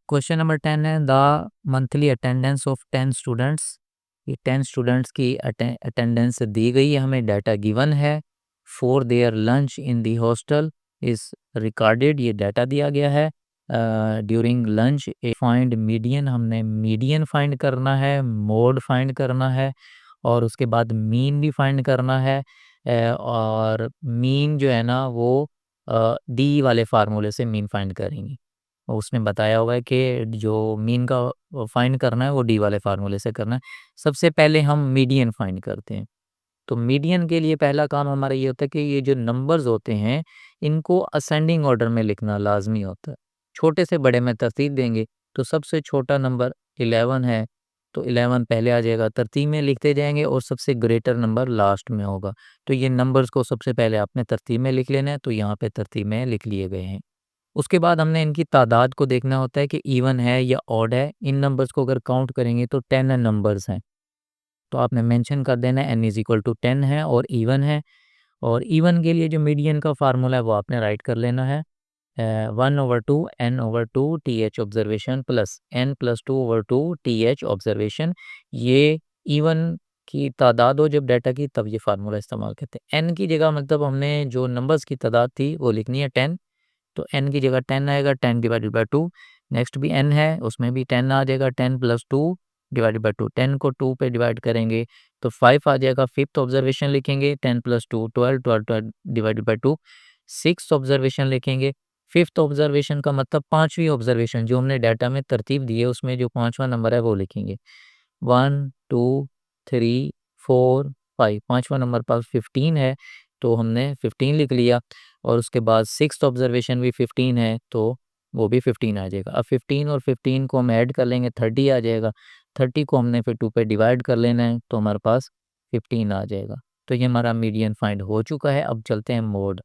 Question number 10 है the monthly attendance of 10 students. ये 10 students की अटेंडेंस दी गई है, हमें डाटा गिवन है। For their lunch in the hostel is recorded, ये डाटा दिया गया है। ड्यूरिंग लंच फाइंड मीडियन, हमने मीडियन फाइंड करना है, मोड फाइंड करना है और उसके बाद मीन भी फाइंड करना है। और मीन जो है ना वो डी वाले फार्मूले से मीन फाइंड करेंगे। उसमें बताया हुआ है कि जो मीन का फाइंड करना है वो डी वाले फार्मूले से करना है। सबसे पहले हम मीडियन फाइंड करते हैं। तो मीडियन के लिए पहला काम हमारा ये होता है कि ये जो नंबर्स होते हैं इनको असेंडिंग ऑर्डर में लिखना लाजमी होता है। छोटे से बड़े में तरतीब देंगे तो सबसे छोटा नंबर 11 है तो 11 पहले आ जाएगा, तरतीब में लिखते जाएंगे और सबसे ग्रेटर नंबर लास्ट में होगा। तो ये नंबर्स को सबसे पहले आपने तरतीब में लिख लेना है, तो यहाँ पे तरतीब में लिख लिए गए हैं। उसके बाद हमने इनकी तादाद को देखना होता है कि इवन है या ऑड है। इन नंबर्स को अगर काउंट करेंगे तो 10 नंबर्स हैं, तो आपने मेंशन कर देना है n इज़ इक्वल टू 10 है और इवन है। और इवन के लिए जो मीडियन का फार्मूला है वो आपने राइट कर लेना है 1/2 n/2 th observation plus n+2/2 th observation. ये इवन की तादाद हो जब डाटा की, तब ये फार्मूला इस्तेमाल करते हैं। n की जगह मतलब हमने जो नंबर्स की तादाद थी वो लिखनी है 10, तो n की जगह 10 आएगा, 10 डिवाइडेड बाय 2। नेक्स्ट भी n है, उसमें भी 10 आ जाएगा, 10 + 2 डिवाइडेड बाय 2। 10 को 2 पे डिवाइड करेंगे तो 5 आ जाएगा। फिफ्थ ऑब्जर्वेशन लिखेंगे 10 + 2 12, 12 12 डिवाइडेड बाय 2। सिक्स्थ ऑब्जर्वेशन लिखेंगे। फिफ्थ ऑब्जर्वेशन का मतलब पांचवी ऑब्जर्वेशन जो हमने डाटा में तरतीब दी है उसमें जो पांचवा नंबर है वो लिखेंगे 1 2 3 4 5। पांचवा नंबर पास 15 है तो हमने 15 लिख लिया। और उसके बाद सिक्स्थ ऑब्जर्वेशन भी 15 है तो वो भी 15 आ जाएगा। अब 15 और 15 को हम ऐड कर लेंगे 30 आ जाएगा। 30 को हमने फिर 2 पे डिवाइड कर लेना है तो हमारे पास 15 आ जाएगा। तो ये हमारा मीडियन फाइंड हो चुका है। अब चलते हैं मोड।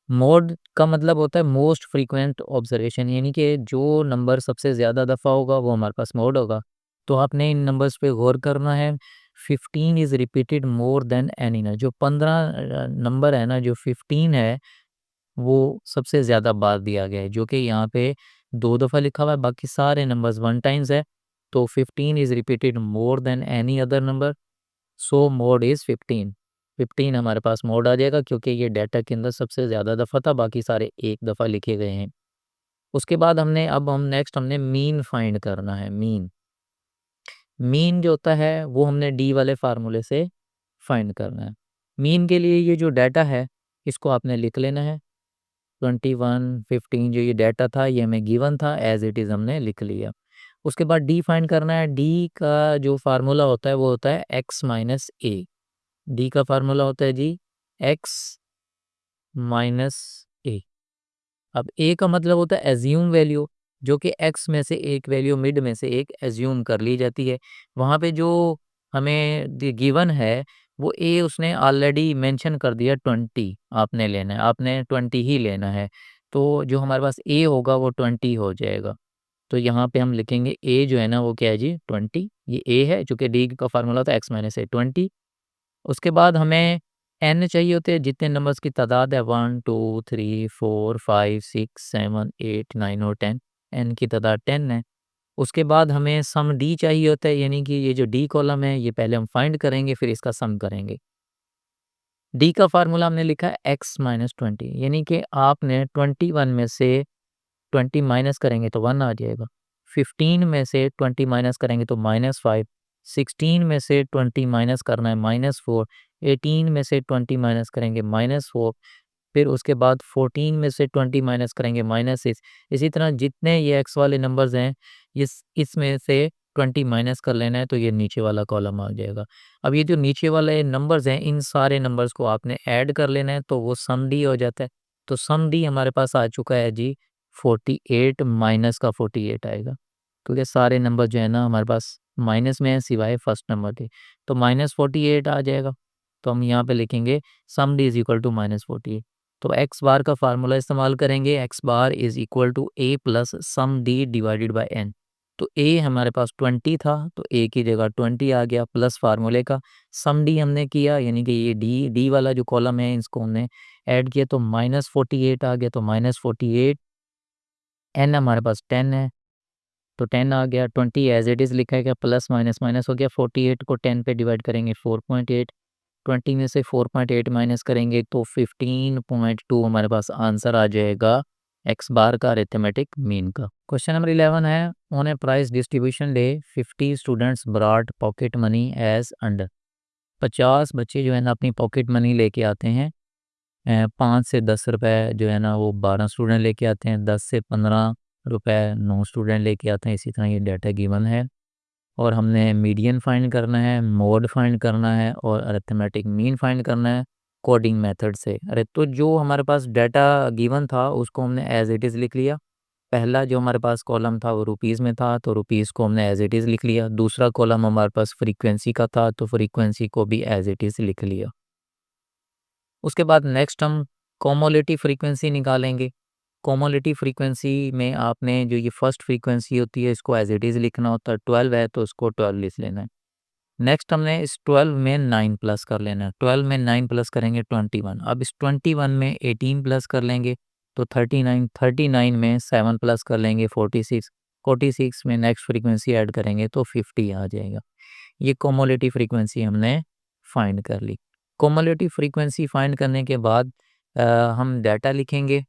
मोड का मतलब होता है मोस्ट फ्रीक्वेंट ऑब्जर्वेशन, यानी कि जो नंबर सबसे ज़्यादा दफ़ा होगा वो हमारे पास मोड होगा। तो आपने इन नंबर्स पे गौर करना है। 15 is repeated more than any ना, जो 15 नंबर है ना, जो 15 है वो सबसे ज़्यादा बार दिया गया है, जो कि यहाँ पे 2 दफ़ा लिखा हुआ है, बाकी सारे नंबर्स 1 टाइम्स है। तो 15 is repeated more than any other number, so mode is 15। 15 हमारे पास मोड आ जाएगा क्योंकि ये डाटा के अंदर सबसे ज़्यादा दफ़ा था, बाकी सारे एक दफ़ा लिखे गए हैं। उसके बाद हम नेक्स्ट हमने मीन फाइंड करना है। मीन जो होता है वो हमने डी वाले फार्मूले से फाइंड करना है। मीन के लिए ये जो डाटा है इसको आपने लिख लेना है। 21 15 जो ये डाटा था ये हमें गिवन था, एज इट इज़ हमने लिख लिया। उसके बाद डी फाइंड करना है। डी का जो फार्मूला होता है वो होता है x माइनस ए। डी का फार्मूला होता है जी x माइनस ए। अब ए का मतलब होता है एज्यूम वैल्यू, जो कि x में से एक वैल्यू मिड में से एक एज्यूम कर ली जाती है। वहाँ पे जो हमें गिवन है वो ए उसने ऑलरेडी मेंशन कर दिया 20 आपने लेना है, आपने 20 ही लेना है। तो जो हमारे पास ए होगा वो 20 हो जाएगा। तो यहाँ पे हम लिखेंगे ए जो है ना वो क्या है जी 20, ये ए है चूँकि डी का फार्मूला था x माइनस ए 20। उसके बाद हमें एन चाहिए होते हैं, जितने नंबर्स की तादाद है 1 2 3 4 5 6 7 8 9 और 10। एन की तादाद 10 है। उसके बाद हमें सम डी चाहिए होता है, यानी कि ये जो डी कॉलम है ये पहले हम फाइंड करेंगे फिर इसका सम करेंगे। डी का फार्मूला हमने लिखा है एक्स माइनस 20, यानी कि आपने 21 में से 20 माइनस करेंगे तो 1 आ जाएगा। 15 में से 20 माइनस करेंगे तो -5। 16 में से 20 माइनस करना है -4। 18 में से 20 माइनस करेंगे -4। फिर उसके बाद 14 में से 20 माइनस करेंगे -6। इसी तरह जितने ये एक्स वाले नंबर्स हैं इसमें से 20 माइनस कर लेना है तो ये नीचे वाला कॉलम आ जाएगा। अब ये जो नीचे वाले नंबर्स हैं इन सारे नंबर्स को आपने ऐड कर लेना है तो वो सम डी हो जाता है। तो सम डी हमारे पास आ चुका है जी 48 माइनस का 48 आएगा, क्योंकि सारे नंबर जो है ना हमारे पास माइनस में है सिवाय फर्स्ट नंबर के। तो -48 आ जाएगा। तो हम यहाँ पे लिखेंगे sum d is equal to -48। तो एक्स बार का फार्मूला इस्तेमाल करेंगे, x bar is equal to a plus sum d divided by n. तो ए हमारे पास 20 था तो ए की जगह 20 आ गया प्लस फार्मूले का सम डी हमने किया, यानी कि ये डी वाला जो कॉलम है इसको हमने ऐड किया तो -48 आ गया। तो -48, एन हमारे पास 10 है तो 10 आ गया, 20 एज इट इज़ लिखा है, क्या प्लस माइनस माइनस हो गया, 48 को 10 पे डिवाइड करेंगे 4.8, 20 में से 4.8 माइनस करेंगे तो 15.2 हमारे पास आंसर आ जाएगा एक्स बार का अरिथमेटिक मीन का। क्वेश्चन नंबर 11 है, on a prize distribution day 50 students brought pocket money as under. 50 बच्चे जो है ना अपनी पॉकेट मनी लेके आते हैं, 5 से 10 रुपए जो है ना वो 12 स्टूडेंट लेके आते हैं, 10 से 15 रुपए 9 स्टूडेंट लेके आते हैं। इसी तरह ये डाटा गिवन है और हमने मीडियन फाइंड करना है, मोड फाइंड करना है और अरिथमेटिक मीन फाइंड करना है कोडिंग मेथड से। अरे तो जो हमारे पास डाटा गिवन था उसको हमने एज इट इज़ लिख लिया। पहला जो हमारे पास कॉलम था वो रुपीज़ में था तो रुपीज़ को हमने एज इट इज़ लिख लिया। दूसरा कॉलम हमारे पास फ्रीक्वेंसी का था तो फ्रीक्वेंसी को भी एज इट इज़ लिख लिया। उसके बाद नेक्स्ट हम कोमोलेटिव फ्रीक्वेंसी निकालेंगे। कोमोलेटिव फ्रीक्वेंसी में आपने जो ये फर्स्ट फ्रीक्वेंसी होती है इसको एज इट इज़ लिखना होता है। 12 है तो उसको 12 लिख लेना है। नेक्स्ट हमने इस 12 में 9 प्लस कर लेना है। 12 में 9 प्लस करेंगे 21। अब इस 21 में 18 प्लस कर लेंगे तो 39, 39 में 7 प्लस कर लेंगे 46, 46 में नेक्स्ट फ्रीक्वेंसी ऐड करेंगे तो 50 आ जाएगा। ये कोमोलेटिव फ्रीक्वेंसी हमने फाइंड कर ली। कोमोलेटिव फ्रीक्वेंसी फाइंड करने के बाद हम डाटा लिखेंगे।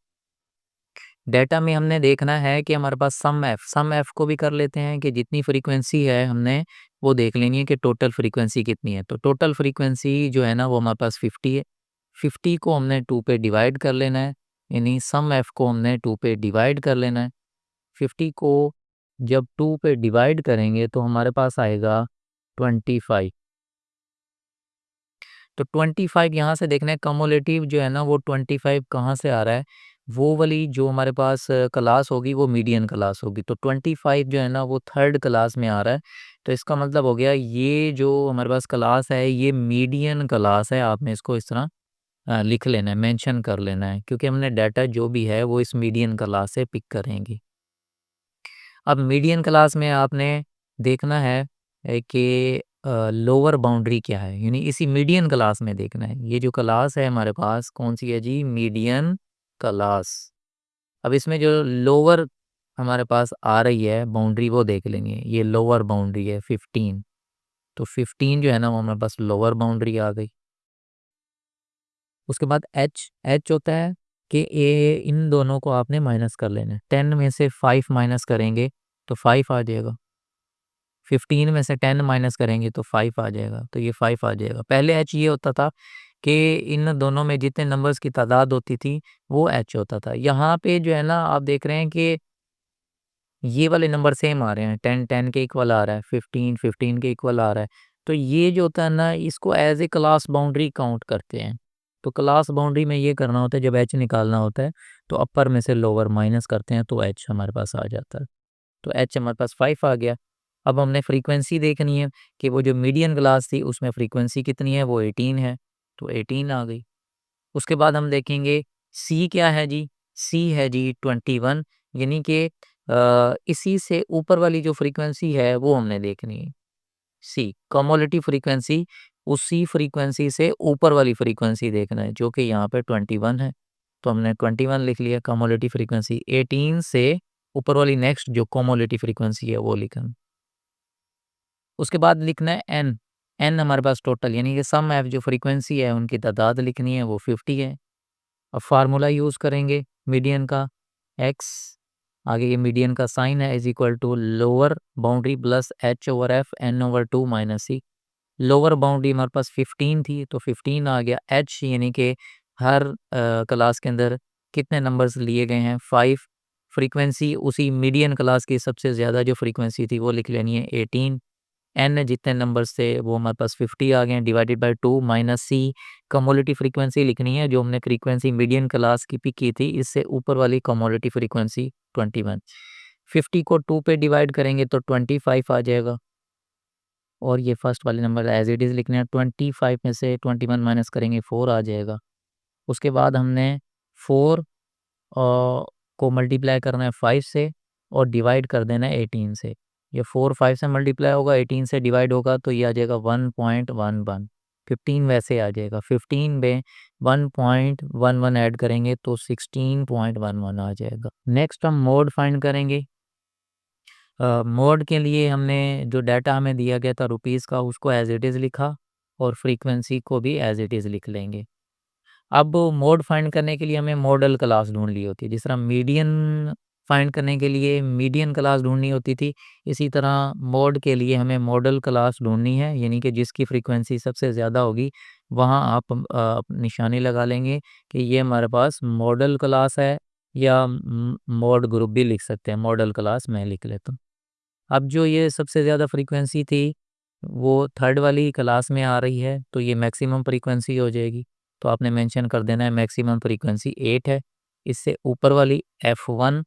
डाटा में हमने देखना है कि हमारे पास सम एफ को भी कर लेते हैं कि जितनी फ्रीक्वेंसी है हमने वो देख लेनी है कि टोटल फ्रीक्वेंसी कितनी है। तो टोटल फ्रीक्वेंसी जो है ना वो हमारे पास 50 है। 50 को हमने 2 पे डिवाइड कर लेना है, यानी सम एफ को हमने 2 पे डिवाइड कर लेना है। 50 को जब 2 पे डिवाइड करेंगे तो हमारे पास आएगा 25। तो 25 यहाँ से देखना है कम्युलेटिव जो है ना वो 25 कहाँ से आ रहा है, वो वाली जो हमारे पास क्लास होगी वो मीडियन क्लास होगी। तो 25 जो है ना वो थर्ड क्लास में आ रहा है। तो इसका मतलब हो गया ये जो हमारे पास क्लास है ये मीडियन क्लास है। आपने इसको इस तरह लिख लेना है, मेंशन कर लेना है, क्योंकि हमने डाटा जो भी है वो इस मीडियन क्लास से पिक करेंगे। अब मीडियन क्लास में आपने देखना है कि लोअर बाउंड्री क्या है, यानी इसी मीडियन क्लास में देखना है। ये जो क्लास है हमारे पास कौन सी है जी, मीडियन क्लास। अब इसमें जो लोअर हमारे पास आ रही है बाउंड्री वो देख लेंगे। ये लोअर बाउंड्री है 15, तो 15 जो है ना वो हमारे पास लोअर बाउंड्री आ गई। उसके बाद एच होता है कि ये इन दोनों को आपने माइनस कर लेना है। 10 में से 5 माइनस करेंगे तो 5 आ जाएगा। 15 में से 10 माइनस करेंगे तो 5 आ जाएगा, तो ये 5 आ जाएगा। पहले एच ये होता था कि इन दोनों में जितने नंबर्स की तादाद होती थी वो एच होता था। यहाँ पे जो है ना आप देख रहे हैं कि ये वाले नंबर सेम आ रहे हैं, 10 10 के इक्वल आ रहा है, 15 15 के इक्वल आ रहा है। तो ये जो होता है ना इसको as a class boundary count करते हैं। तो क्लास बाउंड्री में ये करना होता है, जब एच निकालना होता है तो अपर में से लोअर माइनस करते हैं तो एच हमारे पास आ जाता है। तो एच हमारे पास 5 आ गया। अब हमने फ्रीक्वेंसी देखनी है कि वो जो मीडियन क्लास थी उसमें फ्रीक्वेंसी कितनी है, वो 18 है, तो 18 आ गई। उसके बाद हम देखेंगे सी क्या है जी, सी है जी 21, यानी कि इसी से ऊपर वाली जो फ्रीक्वेंसी है वो हमने देखनी है। सी कम्युलेटिव फ्रीक्वेंसी, उसी फ्रीक्वेंसी से ऊपर वाली फ्रीक्वेंसी देखना है जो कि यहाँ पे 21 है। तो हमने 21 लिख लिया कम्युलेटिव फ्रीक्वेंसी। 18 से ऊपर वाली नेक्स्ट जो कम्युलेटिव फ्रीक्वेंसी है वो लिखना। उसके बाद लिखना है एन। एन हमारे पास टोटल यानी कि सम एफ जो फ्रीक्वेंसी है उनकी तादाद लिखनी है, वो 50 है। अब फार्मूला यूज़ करेंगे मीडियन का, एक्स आगे ये मीडियन का साइन है is equal to lower boundary plus h over f n over 2 minus c. Lower boundary हमारे पास 15 थी तो 15 आ गया। एच यानी कि हर क्लास के अंदर कितने नंबर्स लिए गए हैं, 5। फ्रीक्वेंसी उसी मीडियन क्लास की सबसे ज़्यादा जो फ्रीक्वेंसी थी वो लिख लेनी है 18। एन जितने नंबर्स थे वो हमारे पास 50 आ गए हैं, divided by 2 minus c cumulative frequency लिखनी है जो हमने फ्रीक्वेंसी मीडियन क्लास की पिक की थी, इससे ऊपर वाली कम्युलेटिव फ्रीक्वेंसी 21। 50 को 2 पे डिवाइड करेंगे तो 25 आ जाएगा और ये फर्स्ट वाले नंबर एज इट इज़ लिखने हैं। 25 में से 21 माइनस करेंगे 4 आ जाएगा। उसके बाद हमने 4 को मल्टीप्लाई करना है 5 से और डिवाइड कर देना है 18 से। ये 4 5 से मल्टीप्लाई होगा, 18 से डिवाइड होगा तो ये आ जाएगा 1.11। 15 वैसे आ जाएगा, 15 में 1.11 ऐड करेंगे तो 16.11 आ जाएगा। नेक्स्ट हम मोड फाइंड करेंगे। मोड के लिए हमने जो डाटा हमें दिया गया था रुपीज़ का उसको एज़ इट इज़ लिखा और फ्रीक्वेंसी को भी एज़ इट इज़ लिख लेंगे। अब मोड फाइंड करने के लिए हमें मॉडल क्लास ढूँढनी होती है। जिस तरह मीडियन फाइंड करने के लिए मीडियन क्लास ढूँढनी होती थी, इसी तरह मोड के लिए हमें मॉडल क्लास ढूँढनी है, यानी कि जिसकी फ्रीक्वेंसी सबसे ज़्यादा होगी, वहाँ आप निशानी लगा लेंगे कि ये हमारे पास मॉडल क्लास है या मोड ग्रुप भी लिख सकते हैं। मॉडल क्लास मैं लिख लेता हूँ। अब जो ये सबसे ज़्यादा फ्रीक्वेंसी थी, वो थर्ड वाली क्लास में आ रही है, तो ये मैक्सिमम फ्रीक्वेंसी हो जाएगी। तो आपने मेंशन कर देना है मैक्सिमम फ्रीक्वेंसी 8 है। इससे ऊपर वाली F1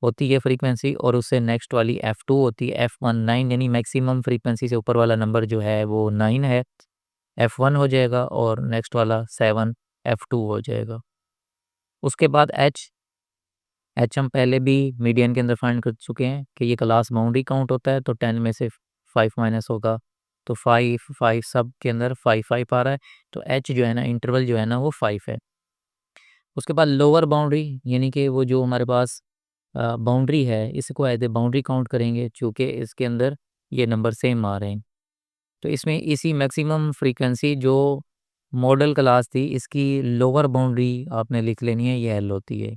होती है फ्रीक्वेंसी और उससे नेक्स्ट वाली F2 होती है। F1 9 यानी मैक्सिमम फ्रीक्वेंसी से ऊपर वाला नंबर जो है वो 9 है, F1 हो जाएगा और नेक्स्ट वाला 7 F2 हो जाएगा। उसके बाद एच हम पहले भी मीडियन के अंदर फाइंड कर चुके हैं कि ये क्लास बाउंड्री काउंट होता है, तो 10 में से 5 माइनस होगा, तो 5 सब के अंदर 5 आ रहा है, तो एच जो है ना इंटरवल जो है ना वो 5 है। उसके बाद लोअर बाउंड्री यानी कि वो जो हमारे पास बाउंड्री है इसको एज ए बाउंड्री काउंट करेंगे, चूँकि इसके अंदर ये नंबर सेम आ रहे हैं। तो इसमें इसी मैक्सिमम फ्रीक्वेंसी जो मॉडल क्लास थी इसकी लोअर बाउंड्री आपने लिख लेनी है, ये एल होती है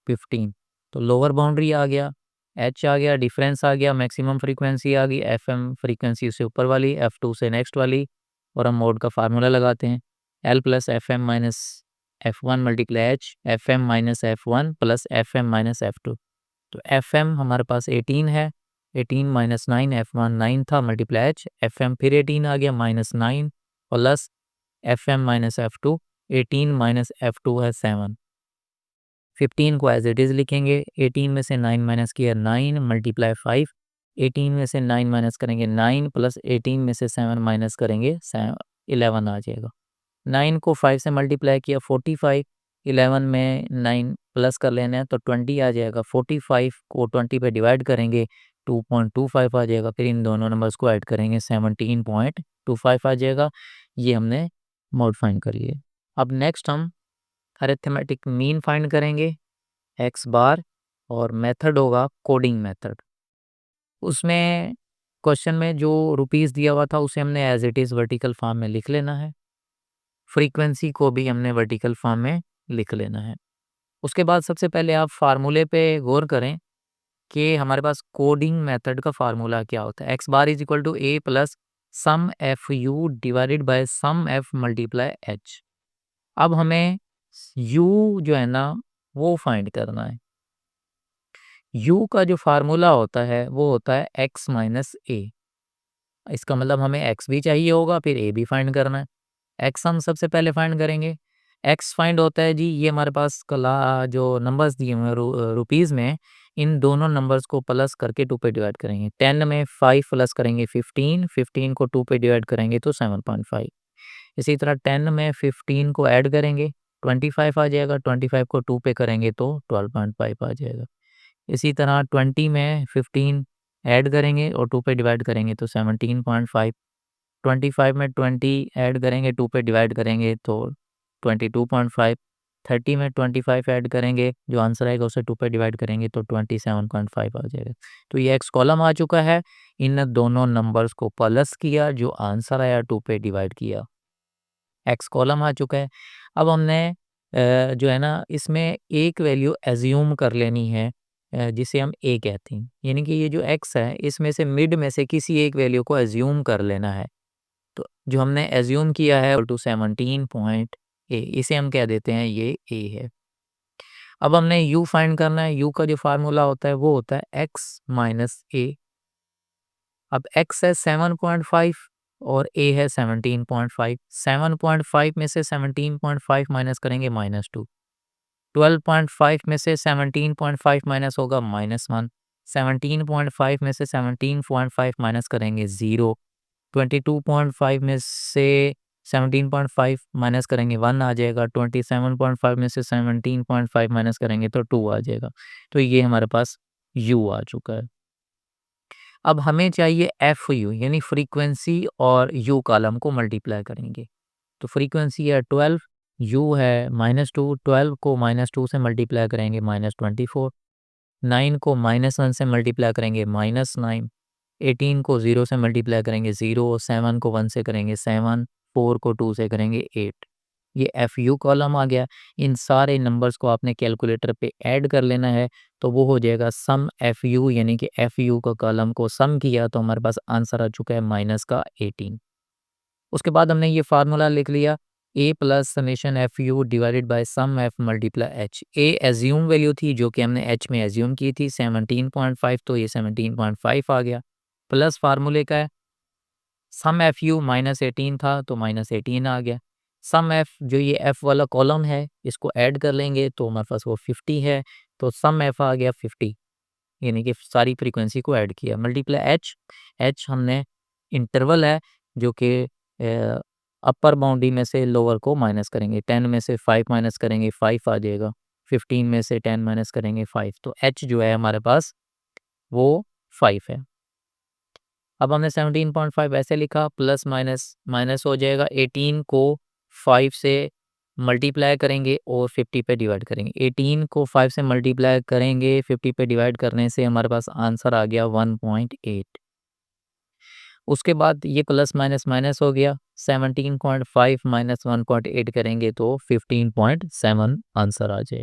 15। तो लोअर बाउंड्री आ गया, एच आ गया, डिफरेंस आ गया, मैक्सिमम फ्रीक्वेंसी आ गई, एफएम फ्रीक्वेंसी से ऊपर वाली, एफ2 से नेक्स्ट वाली, और हम मोड का फार्मूला लगाते हैं l plus f m minus F1 multiply h, Fm minus F1 plus Fm minus F2। तो Fm हमारे पास 18 है, 18 माइनस 9, F1 9 था मल्टीप्लाई एच, Fm फिर 18 आ गया minus 9 plus Fm minus F2, 18 minus F2 है 7। 15 को एज इट इज़ लिखेंगे, 18 में से 9 माइनस किया 9 मल्टीप्लाई 5, 18 में से 9 माइनस करेंगे 9 प्लस 18 में से 7 माइनस करेंगे 11 आ जाएगा। 9 को 5 से मल्टीप्लाई किया 45, 11 में 9 प्लस कर लेना है तो 20 आ जाएगा। 45 को 20 पे डिवाइड करेंगे 2.25 आ जाएगा, फिर इन दोनों नंबर्स को ऐड करेंगे 17.25 आ जाएगा। ये हमने मोड फाइंड कर लिए। अब नेक्स्ट हम अरिथमेटिक मीन फाइंड करेंगे एक्स बार, और मेथड होगा कोडिंग मेथड। उसमें क्वेश्चन में जो रुपीस दिया हुआ था उसे हमने as it is vertical form में लिख लेना है, फ्रीक्वेंसी को भी हमने वर्टिकल फॉर्म में लिख लेना है। उसके बाद सबसे पहले आप फार्मूले पे गौर करें कि हमारे पास कोडिंग मेथड का फार्मूला क्या होता है। X bar is equal to a plus sum f u divided by sum f multiply h. अब हमें यू जो है ना वो फाइंड करना है। यू का जो फार्मूला होता है वो होता है एक्स माइनस ए। इसका मतलब हमें एक्स भी चाहिए होगा, फिर ए भी फाइंड करना है। एक्स हम सबसे पहले फाइंड करेंगे। एक्स फाइंड होता है जी, ये हमारे पास जो नंबर्स दिए हुए हैं रुपीज़ में, इन दोनों नंबर्स को प्लस करके 2 पे डिवाइड करेंगे। 10 में 5 प्लस करेंगे 15, 15 को 2 पे डिवाइड करेंगे तो 7.5। इसी तरह 10 में 15 को ऐड करेंगे 25 आ जाएगा, 25 को 2 पे करेंगे तो 12.5 आ जाएगा। इसी तरह 20 में 15 ऐड करेंगे और 2 पे डिवाइड करेंगे तो 17.5। 25 में 20 ऐड करेंगे 2 पे डिवाइड करेंगे तो 22.5। 30 में 25 ऐड करेंगे, जो आंसर आएगा उसे 2 पे डिवाइड करेंगे तो 27.5 आ जाएगा। तो ये एक्स कॉलम आ चुका है, इन दोनों नंबर्स को प्लस किया, जो आंसर आया 2 पे डिवाइड किया, एक्स कॉलम आ चुका है। अब हमने जो है ना इसमें एक वैल्यू एज्यूम कर लेनी है, जिसे हम ए कहते हैं, यानी कि ये जो एक्स है इसमें से मिड में से किसी एक वैल्यू को एज्यूम कर लेना है। तो जो हमने एज्यूम किया है टू 17 पॉइंट ए, इसे हम कह देते हैं ये ए है। अब हमने यू फाइंड करना है। यू का जो फार्मूला होता है वो होता है एक्स माइनस ए। अब एक्स है 7.5 और ए है 17.5। 7.5 में से 17.5 माइनस करेंगे -2। 12.5 में से 17.5 माइनस होगा -1। 17.5 में से 17.5 माइनस करेंगे 0। 22.5 में से 17.5 माइनस करेंगे 1 आ जाएगा। 27.5 में से 17.5 माइनस करेंगे तो 2 आ जाएगा। तो ये हमारे पास यू आ चुका है। अब हमें चाहिए एफ यू, यानी फ्रीक्वेंसी और यू कॉलम को मल्टीप्लाई करेंगे। तो फ्रीक्वेंसी है 12, यू है -2, 12 को -2 से मल्टीप्लाई करेंगे -24, 9 को -1 से मल्टीप्लाई करेंगे -9, 18 को 0 से मल्टीप्लाई करेंगे 0, 7 को 1 से करेंगे 7, 4 को 2 से करेंगे 8। ये FU कॉलम आ गया। इन सारे नंबर्स को आपने कैलकुलेटर पे ऐड कर लेना है, तो वो हो जाएगा सम FU, यानी कि FU का कॉलम को सम किया तो हमारे पास आंसर आ चुका है -18। उसके बाद हमने ये फार्मूला लिख लिया, a plus summation FU divided by sum F multiply H। a assume value थी जो कि हमने H में एज्यूम की थी 17.5, तो ये 17.5 आ गया। प्लस फार्मूले का है सम FU -18 था तो -18 आ गया। सम F जो ये F वाला कॉलम है इसको ऐड कर लेंगे तो हमारे पास वो 50 है, तो सम F आ गया 50, यानी कि सारी फ्रीक्वेंसी को ऐड किया। मल्टीप्लाई H हमने इंटरवल है जो कि अपर बाउंड्री में से लोअर को माइनस करेंगे। 10 में से 5 माइनस करेंगे 5 आ जाएगा, 15 में से 10 माइनस करेंगे 5, तो H जो है हमारे पास वो 5 है। अब हमने 17.5 ऐसे लिखा, प्लस माइनस माइनस हो जाएगा। 18 को 5 से मल्टीप्लाई करेंगे और 50 पे डिवाइड करेंगे। 18 को 5 से मल्टीप्लाई करेंगे, 50 पे डिवाइड करने से हमारे पास आंसर आ गया 1.8। उसके बाद ये प्लस माइनस माइनस हो गया, 17.5 माइनस 1.8 करेंगे तो 15.7 आंसर आ जाए।